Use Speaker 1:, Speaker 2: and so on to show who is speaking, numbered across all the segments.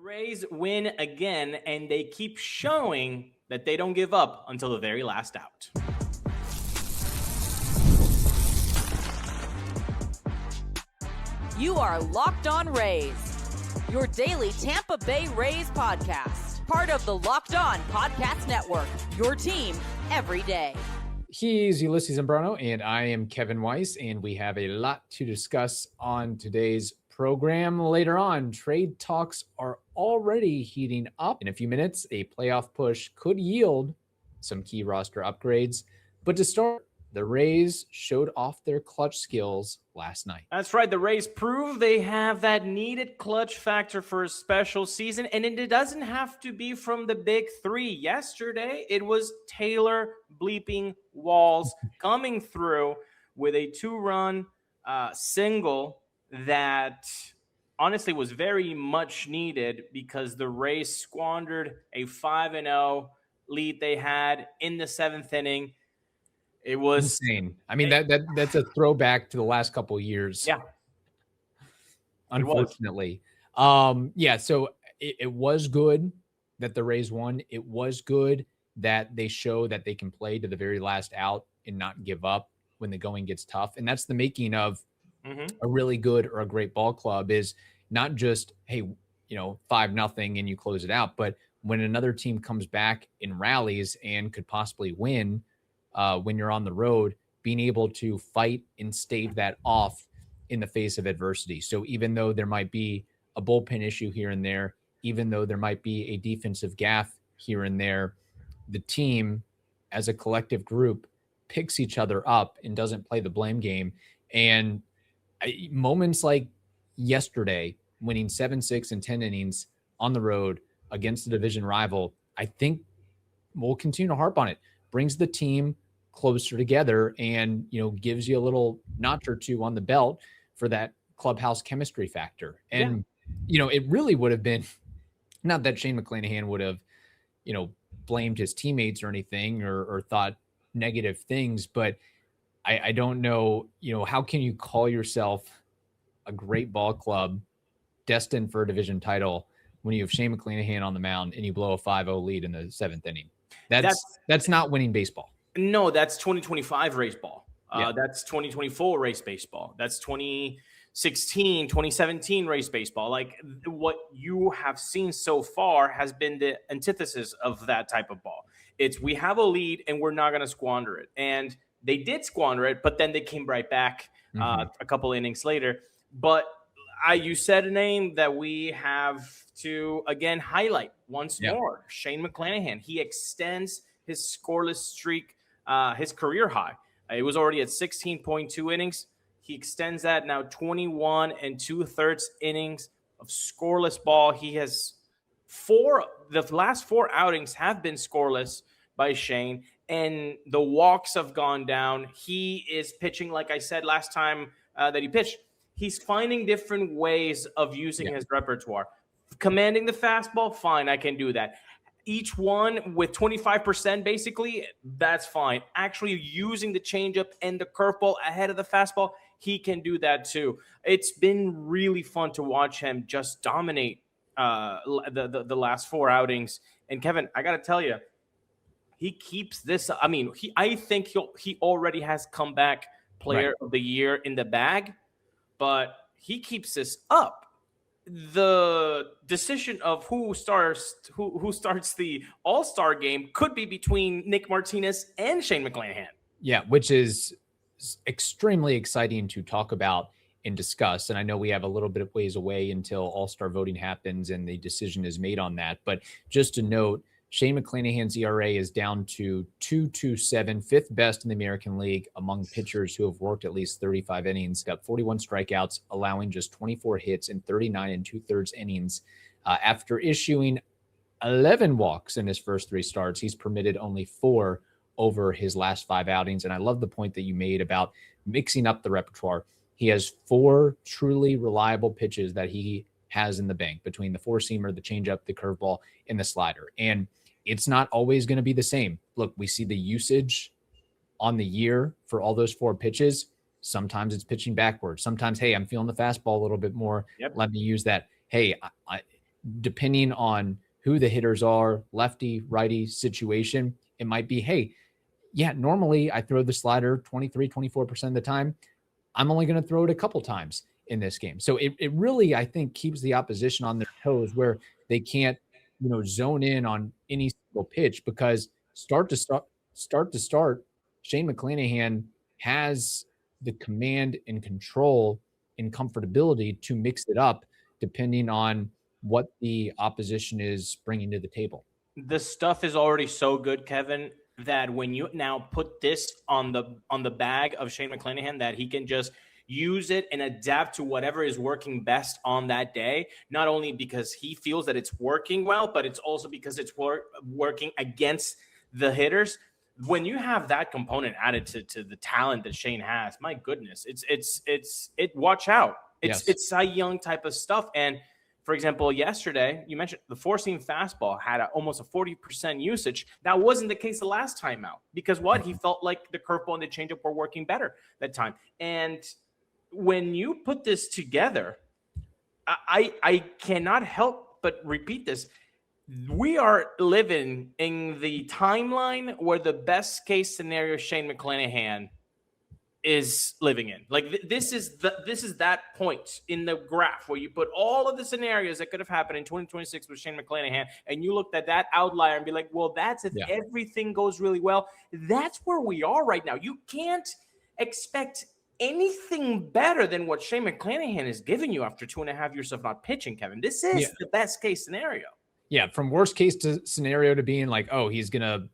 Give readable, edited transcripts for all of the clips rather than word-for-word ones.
Speaker 1: Rays win again, and they keep showing that they don't give up until the very last out.
Speaker 2: You are Locked On Rays, your daily Tampa Bay Rays podcast. Part of the Locked On Podcast Network, your team every day.
Speaker 3: He's Ulises Sambrano, and I am Kevin Weiss, and we have a lot to discuss on today's program. Later on, trade talks are already heating up. In a few minutes, a playoff push could yield some key roster upgrades. But to start, the Rays showed off their clutch skills last night.
Speaker 1: That's right. The Rays prove they have that needed clutch factor for a special season, and it doesn't have to be from the big three. Yesterday, it was Taylor bleeping Walls coming through with a two-run single that honestly was very much needed because the Rays squandered a 5-0 lead they had in the seventh inning. It was
Speaker 3: insane. I mean, that's a throwback to the last couple of years.
Speaker 1: Yeah.
Speaker 3: Unfortunately. So it was good that the Rays won. It was good that they show that they can play to the very last out and not give up when the going gets tough. And that's the making of a really good or a great ball club, is not just, hey, 5-0 and you close it out, but when another team comes back and rallies and could possibly win, when you're on the road, being able to fight and stave that off in the face of adversity. So even though there might be a bullpen issue here and there, even though there might be a defensive gaffe here and there, the team as a collective group picks each other up and doesn't play the blame game. And moments like yesterday, winning 7-6 in 10 innings on the road against the division rival, I think we'll continue to harp on it. Brings the team closer together and, gives you a little notch or two on the belt for that clubhouse chemistry factor. And, it really would have been, not that Shane McClanahan would have, blamed his teammates or anything or thought negative things, but I don't know, how can you call yourself a great ball club destined for a division title when you have Shane McClanahan on the mound and you blow a 5-0 lead in the seventh inning? That's not winning baseball.
Speaker 1: No, that's 2025 Rays ball. That's 2024 Rays baseball. That's 2016, 2017 Rays baseball. Like, what you have seen so far has been the antithesis of that type of ball. It's, we have a lead and we're not going to squander it. And they did squander it, but then they came right back a couple innings later. But you said a name that we have to, again, highlight once more. Shane McClanahan. He extends his scoreless streak, his career high. It was already at 16.2 innings. He extends that now 21 2/3 innings of scoreless ball. He has the last 4 outings have been scoreless by Shane, and the walks have gone down. He is pitching, like I said last time that he pitched, he's finding different ways of using his repertoire. Commanding the fastball, fine, I can do that. Each one with 25% basically, that's fine. Actually using the changeup and the curveball ahead of the fastball, he can do that too. It's been really fun to watch him just dominate the last 4 outings. And Kevin, I got to tell you, he keeps this. I mean, I think he already has comeback player of the year in the bag, but he keeps this up. The decision of who starts the All-Star game could be between Nick Martinez and Shane McClanahan.
Speaker 3: Yeah, which is extremely exciting to talk about and discuss. And I know we have a little bit of ways away until All-Star voting happens and the decision is made on that. But just to note, Shane McClanahan's ERA is down to 2.27, fifth best in the American League among pitchers who have worked at least 35 innings. Got 41 strikeouts, allowing just 24 hits in 39 2/3 innings. After issuing 11 walks in his first 3 starts, he's permitted only 4 over his last 5 outings. And I love the point that you made about mixing up the repertoire. He has 4 truly reliable pitches that he has in the bank between the 4-seamer, the changeup, the curveball, and the slider. And it's not always going to be the same. Look, we see the usage on the year for all those 4 pitches. Sometimes it's pitching backwards. Sometimes, hey, I'm feeling the fastball a little bit more. Let me use that. Hey, depending on who the hitters are, lefty, righty situation, it might be, hey, yeah, normally I throw the slider 23, 24% of the time. I'm only going to throw it a couple times in this game. So it really, I think, keeps the opposition on their toes where they can't, zone in on any single pitch, because start to start, Shane McClanahan has the command and control and comfortability to mix it up depending on what the opposition is bringing to the table.
Speaker 1: The stuff is already so good, Kevin, that when you now put this on the bag of Shane McClanahan, that he can just use it and adapt to whatever is working best on that day, not only because he feels that it's working well, but it's also because it's working against the hitters. When you have that component added to the talent that Shane has, my goodness, it's watch out. It's Cy Young type of stuff. And for example, yesterday, you mentioned the four-seam fastball had almost a 40% usage. That wasn't the case the last time out, because he felt like the curveball and the changeup were working better that time. And when you put this together, I cannot help but repeat this. We are living in the timeline where the best case scenario Shane McClanahan is living in. Like this is that point in the graph where you put all of the scenarios that could have happened in 2026 with Shane McClanahan, and you looked at that outlier and be like, well, that's if everything goes really well. That's where we are right now. You can't expect anything better than what Shane McClanahan is giving you after 2.5 years of not pitching, Kevin. This is the best case scenario. Yeah,
Speaker 3: from worst case scenario to being like, oh, he's going to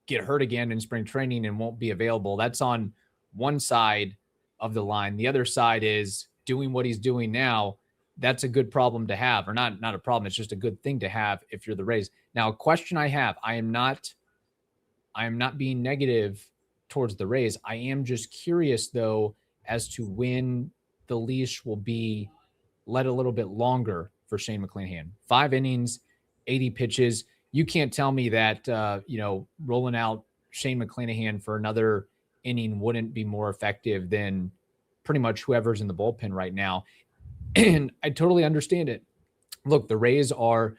Speaker 3: get hurt again in spring training and won't be available. That's on one side of the line. The other side is doing what he's doing now. That's a good problem to have, or not a problem. It's just a good thing to have if you're the Rays. Now, a question I have, I am not being negative towards the Rays. I am just curious, though, as to when the leash will be let a little bit longer for Shane McClanahan. 5 innings, 80 pitches. You can't tell me that, rolling out Shane McClanahan for another inning wouldn't be more effective than pretty much whoever's in the bullpen right now. And I totally understand it. Look, the Rays are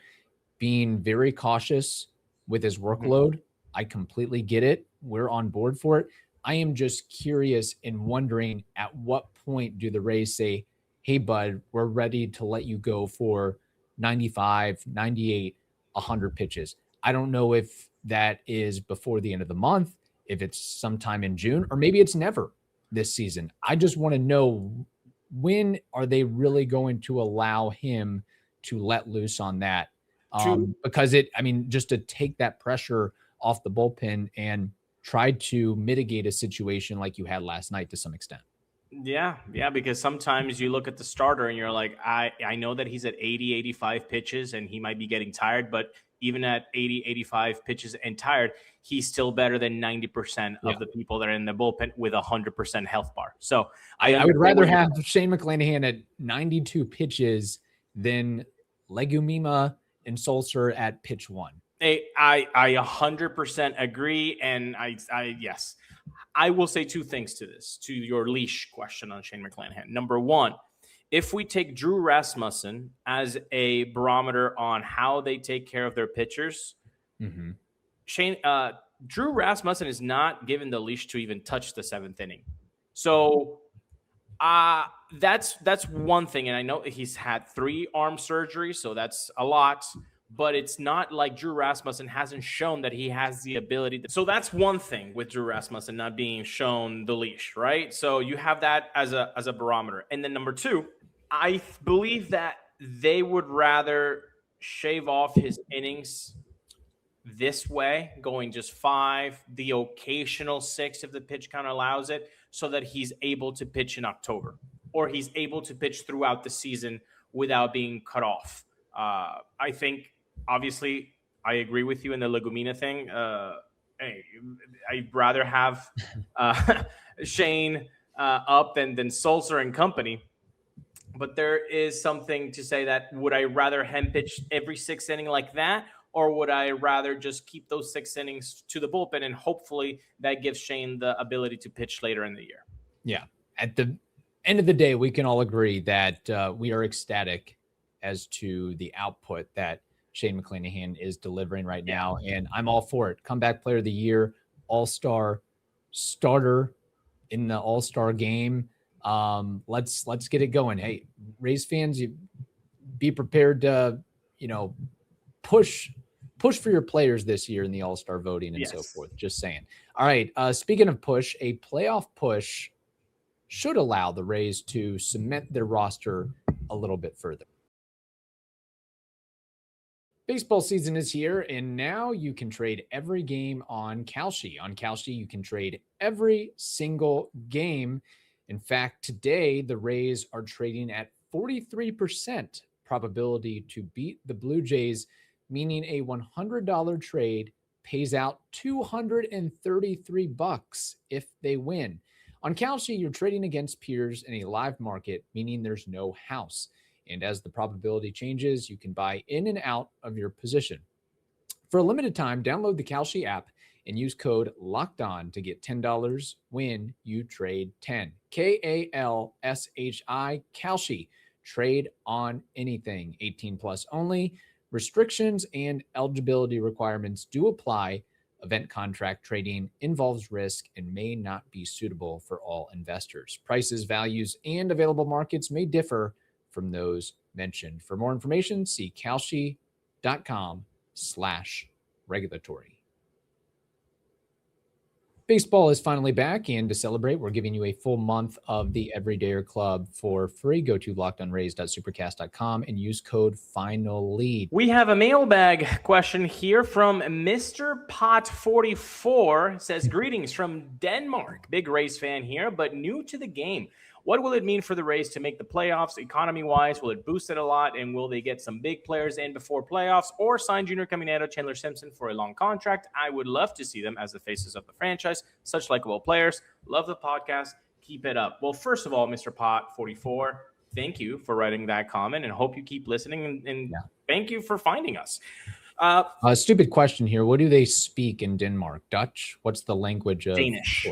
Speaker 3: being very cautious with his workload. I completely get it. We're on board for it. I am just curious and wondering, at what point do the Rays say, hey, bud, we're ready to let you go for 95, 98, 100 pitches. I don't know if that is before the end of the month, if it's sometime in June, or maybe it's never this season. I just want to know, when are they really going to allow him to let loose on that? Because just to take that pressure off the bullpen and try to mitigate a situation like you had last night to some extent.
Speaker 1: Yeah, because sometimes you look at the starter and you're like, I know that he's at 80, 85 pitches and he might be getting tired, but even at 80, 85 pitches and tired, he's still better than 90% of the people that are in the bullpen with 100% health bar. So
Speaker 3: I would rather have Shane McClanahan at 92 pitches than Legumima and Sulcer at pitch 1.
Speaker 1: I 100% agree. And yes, I will say two things to your leash question on Shane McClanahan. Number one, if we take Drew Rasmussen as a barometer on how they take care of their pitchers, Drew Rasmussen is not given the leash to even touch the 7th inning. So that's one thing. And I know he's had 3 arm surgeries, so that's a lot. But it's not like Drew Rasmussen hasn't shown that he has the ability. So that's one thing with Drew Rasmussen not being shown the leash, right? So you have that as a barometer. And then number 2, I believe that they would rather shave off his innings this way, going just 5, the occasional 6 if the pitch count allows it, so that he's able to pitch in October, or he's able to pitch throughout the season without being cut off. I think, obviously, I agree with you in the Legumina thing. I'd rather have Shane up than Sulcer and company. But there is something to say that, would I rather him pitch every 6th inning like that, or would I rather just keep those 6 innings to the bullpen, and hopefully that gives Shane the ability to pitch later in the year?
Speaker 3: Yeah. At the end of the day, we can all agree that we are ecstatic as to the output that Shane McClanahan is delivering right now. And I'm all for it. Comeback player of the year, all-star starter in the all-star game. Let's get it going. Hey, Rays fans, you be prepared to, push for your players this year in the all-star voting and so forth. Just saying. All right. Speaking of push, a playoff push should allow the Rays to cement their roster a little bit further. Baseball season is here, and now you can trade every game on Kalshi. On Kalshi, you can trade every single game. In fact, today, the Rays are trading at 43% probability to beat the Blue Jays, meaning a $100 trade pays out $233 if they win. On Kalshi, you're trading against peers in a live market, meaning there's no house. And as the probability changes, you can buy in and out of your position. For a limited time, download the Kalshi app and use code LOCKEDON to get $10 when you trade 10. Kalshi, Kalshi. Trade on anything. 18 plus only. Restrictions and eligibility requirements do apply. Event contract trading involves risk and may not be suitable for all investors. Prices, values, and available markets may differ from those mentioned. For more information, see kalshi.com/regulatory. Baseball is finally back, and to celebrate, we're giving you a full month of the Everydayer Club for free. Go to lockedonrays.supercast.com and use code FINALLEAD.
Speaker 1: We have a mailbag question here from Mr. Pot44. Says, greetings from Denmark. Big Rays fan here, but new to the game. What will it mean for the Rays to make the playoffs economy-wise? Will it boost it a lot, and will they get some big players in before playoffs or sign Junior Caminero, Chandler, Simpson for a long contract? I would love to see them as the faces of the franchise. Such likable players. Love the podcast. Keep it up. Well, first of all, Mr. Pot44, thank you for writing that comment, and hope you keep listening, and thank you for finding us.
Speaker 3: A stupid question here. What do they speak in Denmark? Dutch? What's the language of
Speaker 1: Danish?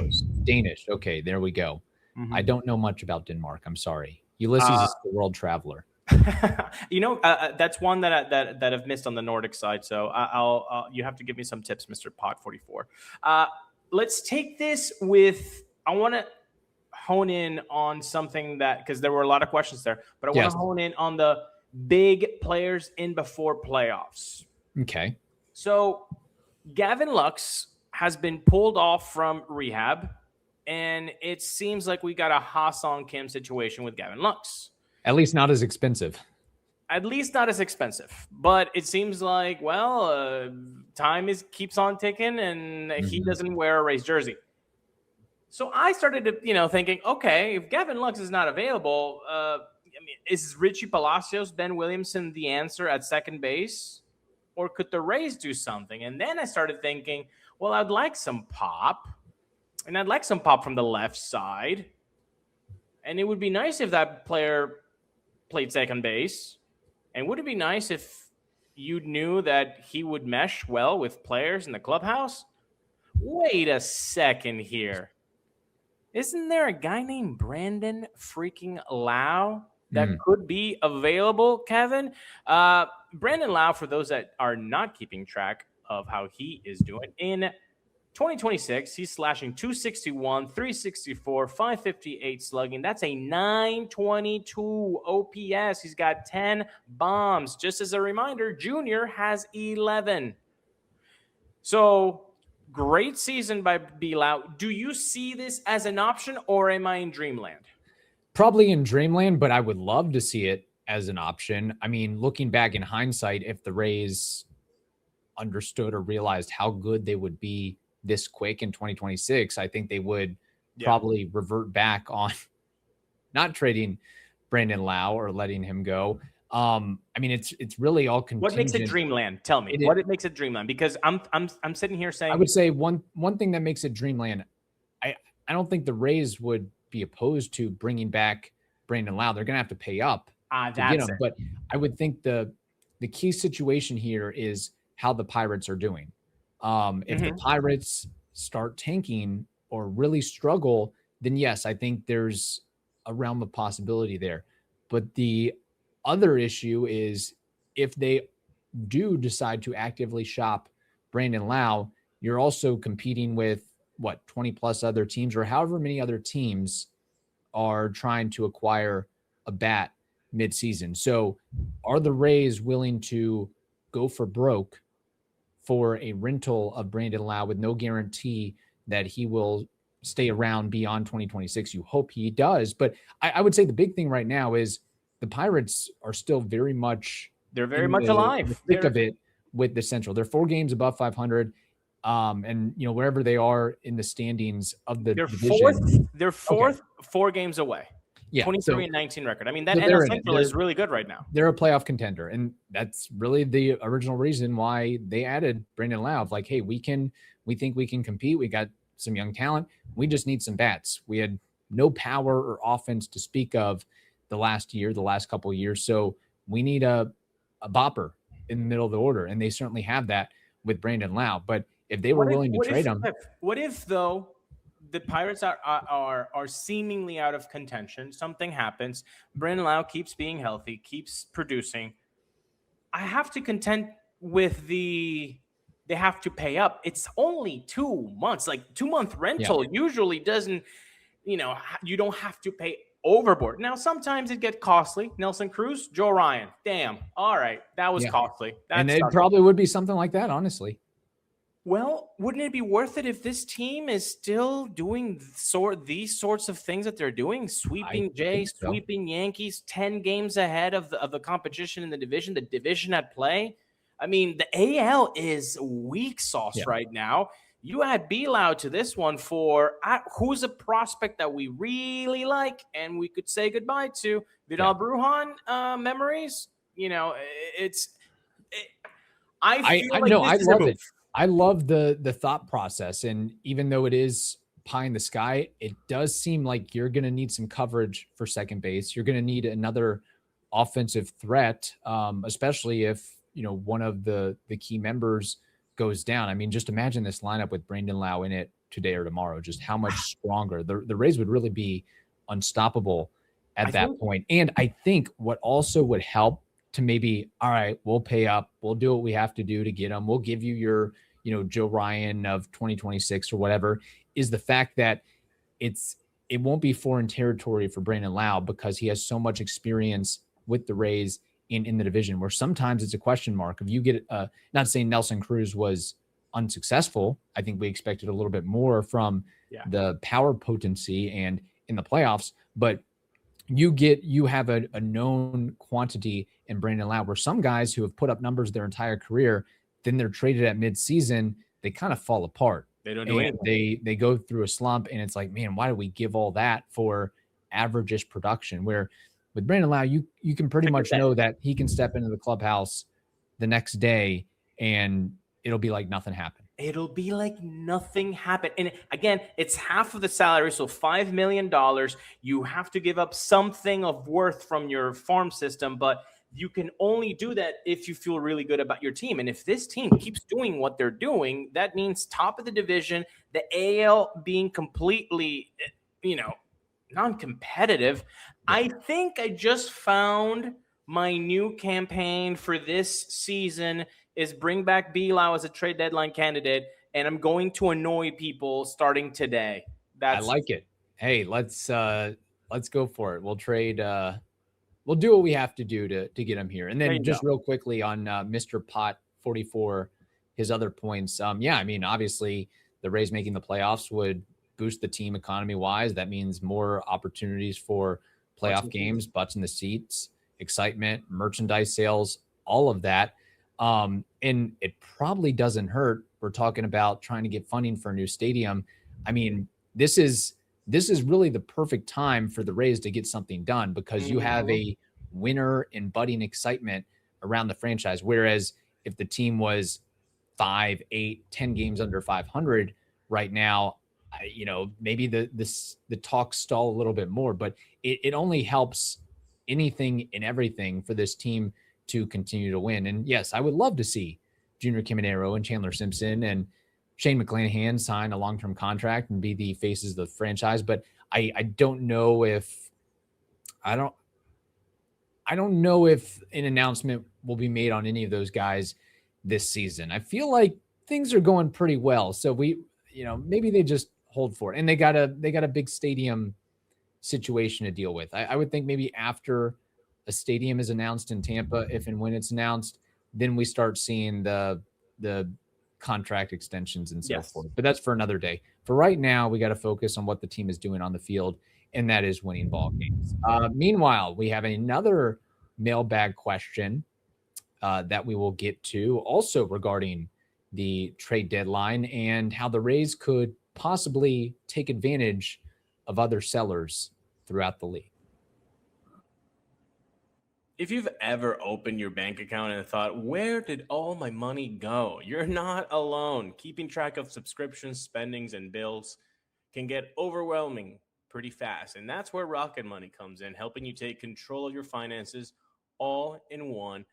Speaker 3: Danish. Okay, there we go. Mm-hmm. I don't know much about Denmark. I'm sorry. Ulises is the world traveler.
Speaker 1: That's one that I've missed on the Nordic side. So I'll you have to give me some tips, Mr. Pot44. Let's take this with. I want to hone in on something that, because there were a lot of questions there, but I want to hone in on the big players in before playoffs.
Speaker 3: Okay.
Speaker 1: So Gavin Lux has been pulled off from rehab. And it seems like we got a Ha-Sung Kim situation with Gavin Lux.
Speaker 3: At least not as expensive.
Speaker 1: But it seems like, time keeps on ticking, and he doesn't wear a Rays jersey. So I started to, thinking, okay, if Gavin Lux is not available, is Richie Palacios, Ben Williamson the answer at second base? Or could the Rays do something? And then I started thinking, well, I'd like some pop. And I'd like some pop from the left side. And it would be nice if that player played second base. And would it be nice if you knew that he would mesh well with players in the clubhouse? Wait a second here. Isn't there a guy named Brandon freaking Lowe that could be available, Kevin? Brandon Lowe, for those that are not keeping track of how he is doing, in 2026, he's slashing 261, 364, 558 slugging. That's a 922 OPS. He's got 10 bombs. Just as a reminder, Junior has 11. So, great season by Bilal. Do you see this as an option, or am I in dreamland?
Speaker 3: Probably in dreamland, but I would love to see it as an option. I mean, looking back in hindsight, if the Rays understood or realized how good they would be this quick in 2026, I think they would probably revert back on not trading Brandon Lowe or letting him go. I mean, it's really all contingent.
Speaker 1: What makes it dreamland? Tell me what it makes it dreamland, because I'm sitting here saying,
Speaker 3: I would say one thing that makes it dreamland. I don't think the Rays would be opposed to bringing back Brandon Lowe. They're going to have to pay up to get him. But I would think the key situation here is how the Pirates are doing. If the Pirates start tanking or really struggle, then yes, I think there's a realm of possibility there. But the other issue is if they do decide to actively shop Brandon Lowe, you're also competing with 20 plus other teams or however many other teams are trying to acquire a bat midseason. So are the Rays willing to go for broke for a rental of Brandon Lowe with no guarantee that he will stay around beyond 2026? You hope he does. But I would say the big thing right now is the Pirates are still very much
Speaker 1: alive.
Speaker 3: The thick of it with the Central. They're 4 games above 500. And wherever they are in the standings of the division,
Speaker 1: they're fourth, okay. 4 games away.
Speaker 3: Yeah,
Speaker 1: 23-19 record. I mean, that NL Central is really good right now.
Speaker 3: They're a playoff contender, and that's really the original reason why they added Brandon Lowe. Like, hey, we think we can compete. We got some young talent. We just need some bats. We had no power or offense to speak of the last couple of years. So we need a bopper in the middle of the order, and they certainly have that with Brandon Lowe. But if they were willing to trade him,
Speaker 1: what if though the Pirates are seemingly out of contention? Something happens. Brandon Lowe keeps being healthy, keeps producing. I have to contend with they have to pay up. It's only 2 months, like 2-month rental usually doesn't, you don't have to pay overboard. Now, sometimes it gets costly. Nelson Cruz, Joe Ryan. Damn. All right. That was costly.
Speaker 3: And it probably would be something like that, honestly.
Speaker 1: Well, wouldn't it be worth it if this team is still doing these sorts of things that they're doing? Sweeping Jays, sweeping Yankees, 10 games ahead of the competition in the division at play. I mean, the AL is weak sauce right now. You add B-Loud to this one for who's a prospect that we really like and we could say goodbye to. Vidal Brujan memories. I love it.
Speaker 3: I love the thought process. And even though it is pie in the sky, it does seem like you're going to need some coverage for second base. You're going to need another offensive threat, especially if, one of the key members goes down. I mean, just imagine this lineup with Brandon Lowe in it today or tomorrow, just how much stronger the Rays would really be unstoppable at that point. And I think what also would help to maybe, all right, we'll pay up, we'll do what we have to do to get him, we'll give you your, Joe Ryan of 2026 or whatever, is the fact that it won't be foreign territory for Brandon Lowe because he has so much experience with the Rays in the division, where sometimes it's a question mark. If you get, not saying Nelson Cruz was unsuccessful, I think we expected a little bit more from the power potency and in the playoffs, but you have a known quantity in Brandon Lowe, where some guys who have put up numbers their entire career, then they're traded at midseason, they kind of fall apart.
Speaker 1: They don't do anything.
Speaker 3: They go through a slump, and it's like, man, why do we give all that for average-ish production? Where with Brandon Lowe, you can pretty much know that he can step into the clubhouse the next day and it'll be like nothing happened.
Speaker 1: It'll be like nothing happened. And again, it's half of the salary. So $5 million, you have to give up something of worth from your farm system, but you can only do that if you feel really good about your team. And if this team keeps doing what they're doing, that means top of the division, the AL being completely, non-competitive. I think I just found my new campaign for this season is bring back B-Lowe as a trade deadline candidate, and I'm going to annoy people starting today.
Speaker 3: I like it. Hey, let's go for it. We'll trade. We'll do what we have to do to get him here. And then just real quickly on Mr. Pot 44, his other points. I mean, obviously the Rays making the playoffs would boost the team economy wise. That means more opportunities for playoff games, butts in the seats, excitement, merchandise sales, all of that. And it probably doesn't hurt. We're talking about trying to get funding for a new stadium. I mean, this is really the perfect time for the Rays to get something done because you have a winner and budding excitement around the franchise. Whereas if the team was 5, 8, 10 games under 500 right now, maybe the talks stall a little bit more, but it only helps anything and everything for this team to continue to win. And yes, I would love to see Junior Caminero and Chandler Simpson and Shane McClanahan sign a long-term contract and be the faces of the franchise. But I don't know if I I don't know if an announcement will be made on any of those guys this season. I feel like things are going pretty well. So maybe they just hold for it. And they got a big stadium situation to deal with. I would think maybe after a stadium is announced in Tampa, if and when it's announced, then we start seeing the contract extensions and so forth. But that's for another day. For right now, we got to focus on what the team is doing on the field, and that is winning ball games. Meanwhile, we have another mailbag question that we will get to, also regarding the trade deadline and how the Rays could possibly take advantage of other sellers throughout the league.
Speaker 1: If you've ever opened your bank account and thought, where did all my money go? You're not alone. Keeping track of subscriptions, spendings, and bills can get overwhelming pretty fast. And that's where Rocket Money comes in, helping you take control of your finances all in one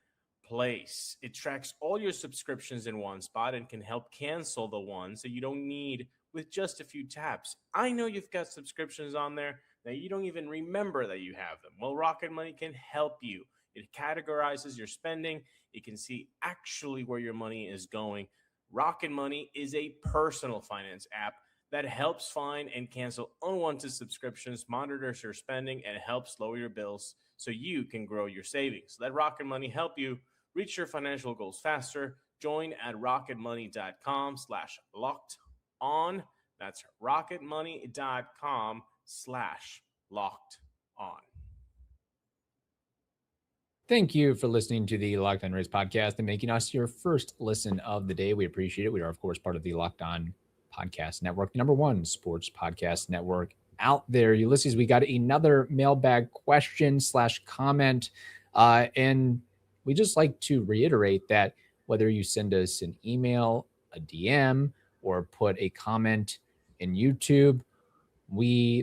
Speaker 1: place. It tracks all your subscriptions in one spot and can help cancel the ones that you don't need with just a few taps. I know you've got subscriptions on there that you don't even remember that you have them. Well, Rocket Money can help you. It categorizes your spending. It can see actually where your money is going. Rocket Money is a personal finance app that helps find and cancel unwanted subscriptions, monitors your spending, and helps lower your bills so you can grow your savings. Let Rocket Money help you reach your financial goals faster. Join at rocketmoney.com/locked-on. That's rocketmoney.com/locked-on.
Speaker 3: Thank you for listening to the Locked On Rays podcast and making us your first listen of the day. We appreciate it. We are, of course, part of the Locked On Podcast Network, number one sports podcast network out there. Ulises, we got another mailbag question/comment. And we just like to reiterate that whether you send us an email, a DM, or put a comment in YouTube,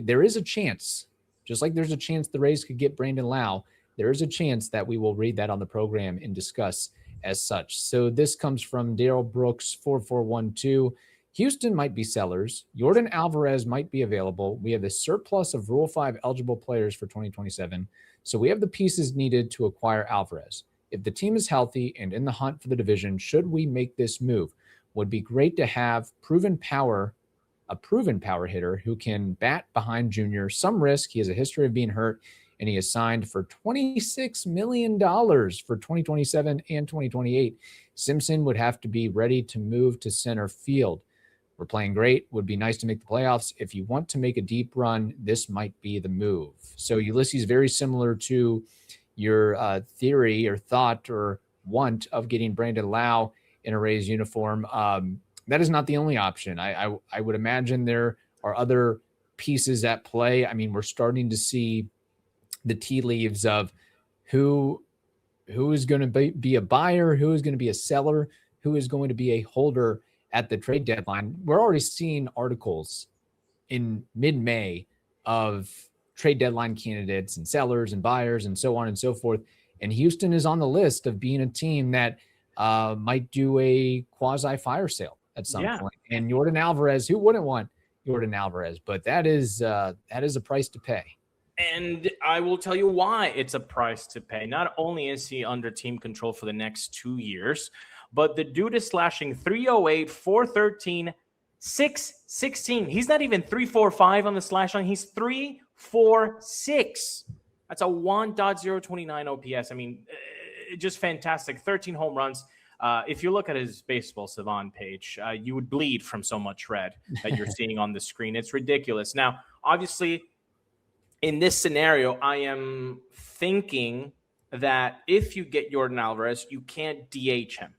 Speaker 3: there is a chance, just like there's a chance the Rays could get Brandon Lowe, there is a chance that we will read that on the program and discuss as such. So this comes from Daryl Brooks 4412. Houston might be sellers. Yordan Alvarez might be available. We have a surplus of Rule 5 eligible players for 2027. So we have the pieces needed to acquire Alvarez. If the team is healthy and in the hunt for the division, should we make this move? Would be great to have a proven power hitter who can bat behind Junior. Some risk. He has a history of being hurt, and he is signed for $26 million for 2027 and 2028. Simpson would have to be ready to move to center field. We're playing great. Would be nice to make the playoffs. If you want to make a deep run, this might be the move. So Ulises, very similar to your theory or thought or want of getting Brandon Lowe in a Rays uniform. That is not the only option. I would imagine there are other pieces at play. I mean, we're starting to see the tea leaves of who is going to be a buyer, who is going to be a seller, who is going to be a holder at the trade deadline. We're already seeing articles in mid-May of trade deadline candidates and sellers and buyers and so on and so forth. And Houston is on the list of being a team that might do a quasi fire sale at some point. And Yordan Alvarez, who wouldn't want Yordan Alvarez? But that is a price to pay.
Speaker 1: And I will tell you why it's a price to pay. Not only is he under team control for the next 2 years, but the dude is slashing 308, 413, 616. He's not even 345 on the slash line. He's 346. That's a 1.029 OPS. I mean, just fantastic. 13 home runs. If you look at his Baseball Savant page, you would bleed from so much red that you're seeing on the screen. It's ridiculous. Now, obviously, in this scenario, I am thinking that if you get Yordan Alvarez, you can't DH him.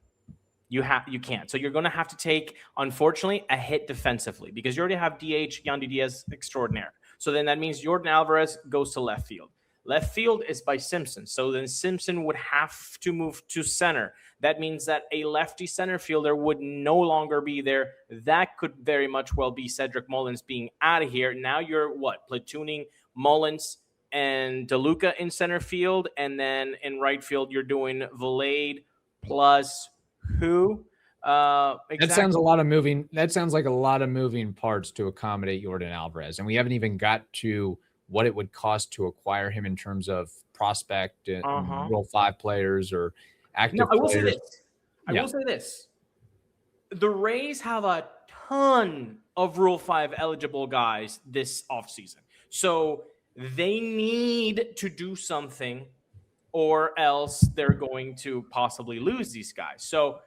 Speaker 1: You can't. So you're going to have to take, unfortunately, a hit defensively because you already have DH Yandy Diaz extraordinaire. So then that means Yordan Alvarez goes to left field. Left field is by Simpson. So then Simpson would have to move to center. That means that a lefty center fielder would no longer be there. That could very much well be Cedric Mullins being out of here. Now you're platooning Mullins and DeLuca in center field. And then in right field, you're doing Valade plus who? Exactly.
Speaker 3: That sounds like a lot of moving parts to accommodate Yordan Alvarez. And we haven't even got to what it would cost to acquire him in terms of prospect and Rule 5 players or active
Speaker 1: I will
Speaker 3: players.
Speaker 1: say this. I will say this. The Rays have a ton of Rule 5 eligible guys this offseason. So they need to do something or else they're going to possibly lose these guys. So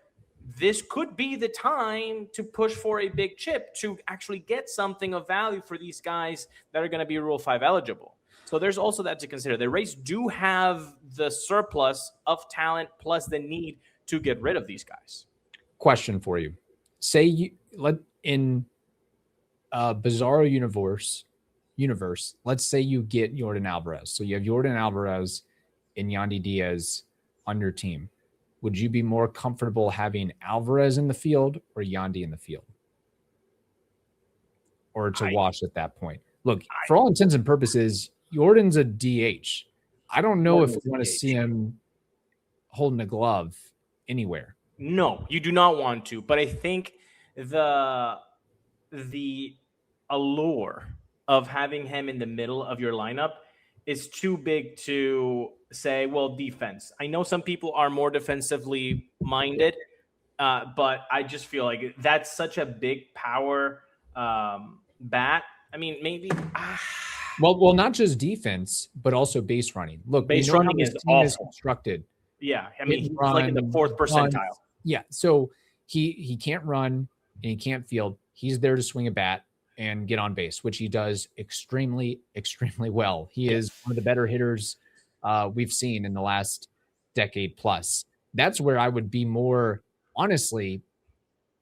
Speaker 1: this could be the time to push for a big chip to actually get something of value for these guys that are going to be Rule 5 eligible. So there's also that to consider. The Rays do have the surplus of talent plus the need to get rid of these guys.
Speaker 3: Question for you. Say in a bizarro universe, let's say you get Yordan Alvarez. So you have Yordan Alvarez and Yandy Diaz on your team. Would you be more comfortable having Alvarez in the field or Yandy in the field? Or it's a wash at that point? Look, for all intents and purposes, Yordan's a DH. I don't know if we want to see him holding a glove anywhere.
Speaker 1: No, you do not want to. But I think the allure of having him in the middle of your lineup is too big to say, well, defense. I know some people are more defensively minded, but I just feel like that's such a big power bat. I mean, maybe.
Speaker 3: Well, not just defense, but also base running. Look,
Speaker 1: base running is awful.
Speaker 3: Is constructed.
Speaker 1: Yeah, I mean, he's like in the 4th percentile.
Speaker 3: Yeah, so he can't run and he can't field. He's there to swing a bat and get on base, which he does extremely, extremely well. He is one of the better hitters we've seen in the last decade plus. That's where I would be more, honestly,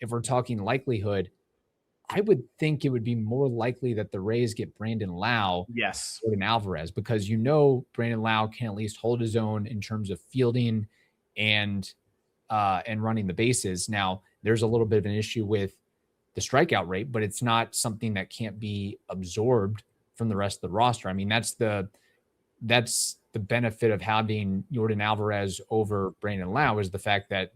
Speaker 3: if we're talking likelihood, I would think it would be more likely that the Rays get Brandon Lowe than Alvarez, because Brandon Lowe can at least hold his own in terms of fielding and running the bases. Now, there's a little bit of an issue with the strikeout rate, but it's not something that can't be absorbed from the rest of the roster. I mean, that's the benefit of having Yordan Alvarez over Brandon Lowe, is the fact that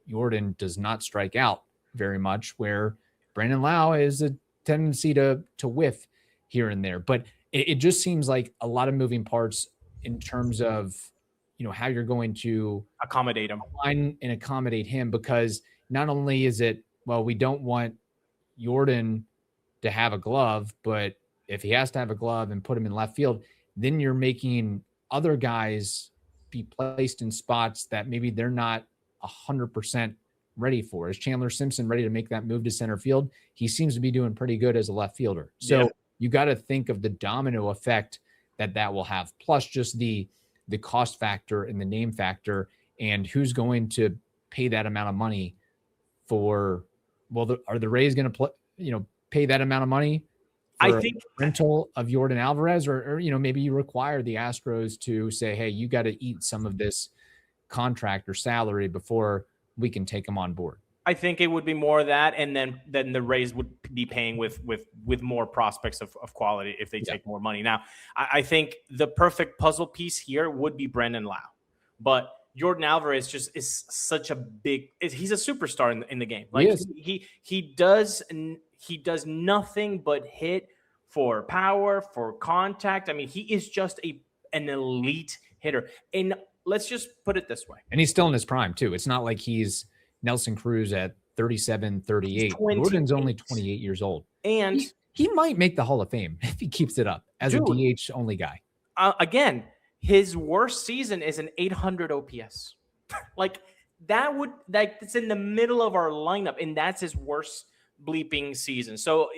Speaker 3: Yordan does not strike out very much, where Brandon Lowe is a tendency to whiff here and there. But it just seems like a lot of moving parts in terms of, how you're going to
Speaker 1: accommodate him
Speaker 3: and accommodate him, because not only is it, well, we don't want Yordan to have a glove, but if he has to have a glove and put him in left field, then you're making other guys be placed in spots that maybe they're not 100% ready for. Is Chandler Simpson ready to make that move to center field? He seems to be doing pretty good as a left fielder. So you got to think of the domino effect that will have, plus just the cost factor and the name factor, and who's going to pay that amount of money for. Well, are the Rays going to pay that amount of money? I think rental of Yordan Alvarez, or maybe you require the Astros to say, hey, you got to eat some of this contract or salary before we can take him on board.
Speaker 1: I think it would be more of that, and then the Rays would be paying with more prospects of quality if they take more money. Now, I think the perfect puzzle piece here would be Brandon Lowe, but Yordan Alvarez just is such a he's a superstar in the game. Like he does nothing but hit for power, for contact. I mean, he is just an elite hitter. And let's just put it this way.
Speaker 3: And he's still in his prime too. It's not like he's Nelson Cruz at 37, 38. Yordan's only 28 years old.
Speaker 1: And
Speaker 3: he might make the Hall of Fame if he keeps it up as a DH only guy.
Speaker 1: Again, his worst season is an 800 OPS. It's in the middle of our lineup, and that's his worst bleeping season. So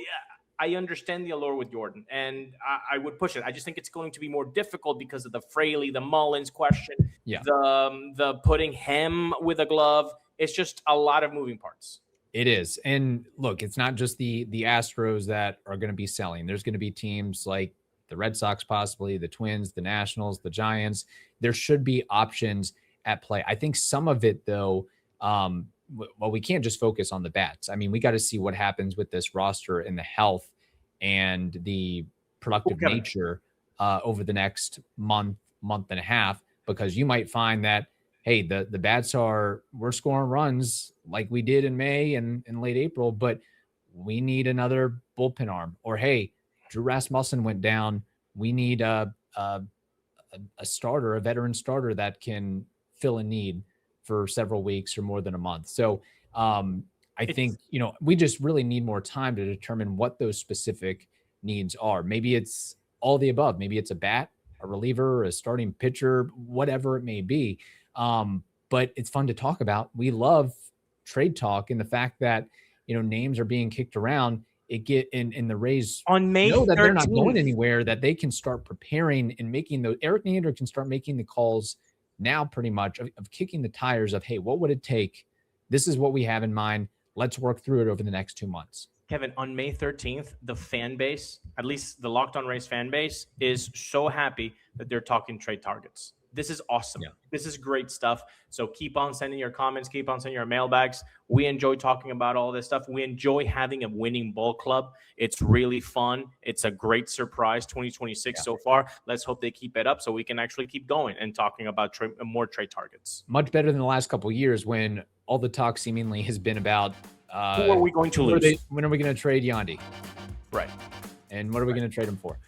Speaker 1: I understand the allure with Yordan, and I would push it. I just think it's going to be more difficult because of the Fraley, the Mullins question, the putting him with a glove. It's just a lot of moving parts.
Speaker 3: It is. And look, it's not just the Astros that are going to be selling. There's going to be teams like the Red Sox, possibly the Twins, the Nationals, the Giants. There should be options at play. I think some of it, though, we can't just focus on the bats. I mean, we got to see what happens with this roster and the health and the productive nature over the next month and a half, because you might find that, hey, the bats we're scoring runs like we did in May and in late April, but we need another bullpen arm. Or, hey, Drew Rasmussen went down. We need a a starter, a veteran starter that can fill a need for several weeks or more than a month. So I think, we just really need more time to determine what those specific needs are. Maybe it's all the above. Maybe it's a bat, a reliever, a starting pitcher, whatever it may be. But it's fun to talk about. We love trade talk and the fact that, names are being kicked around. In the Rays
Speaker 1: on May
Speaker 3: know that
Speaker 1: 13th.
Speaker 3: They're not going anywhere, that they can start preparing and making those. Eric Neander can start making the calls now pretty much of kicking the tires of, hey, what would it take? This is what we have in mind. Let's work through it over the next 2 months.
Speaker 1: Kevin, on May 13th, the fan base, at least the Locked On Rays fan base, is so happy that they're talking trade targets. This is awesome. Yeah. This is great stuff. So keep on sending your comments. Keep on sending your mailbags. We enjoy talking about all this stuff. We enjoy having a winning ball club. It's really fun. It's a great surprise 2026 so far. Let's hope they keep it up so we can actually keep going and talking about more trade targets.
Speaker 3: Much better than the last couple of years when all the talk seemingly has been about
Speaker 1: who are we going to lose?
Speaker 3: When are we going to trade Yandy?
Speaker 1: Right.
Speaker 3: And what are we going to trade him for?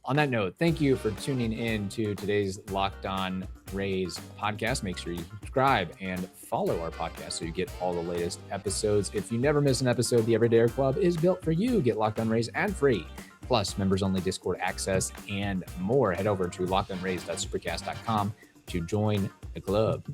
Speaker 3: On that note, thank you for tuning in to today's Locked On Rays podcast. Make sure you subscribe and follow our podcast so you get all the latest episodes. If you never miss an episode, the Everydayer Club is built for you. Get Locked On Rays ad-free, plus members-only Discord access and more. Head over to lockedonrays.supercast.com to join the club.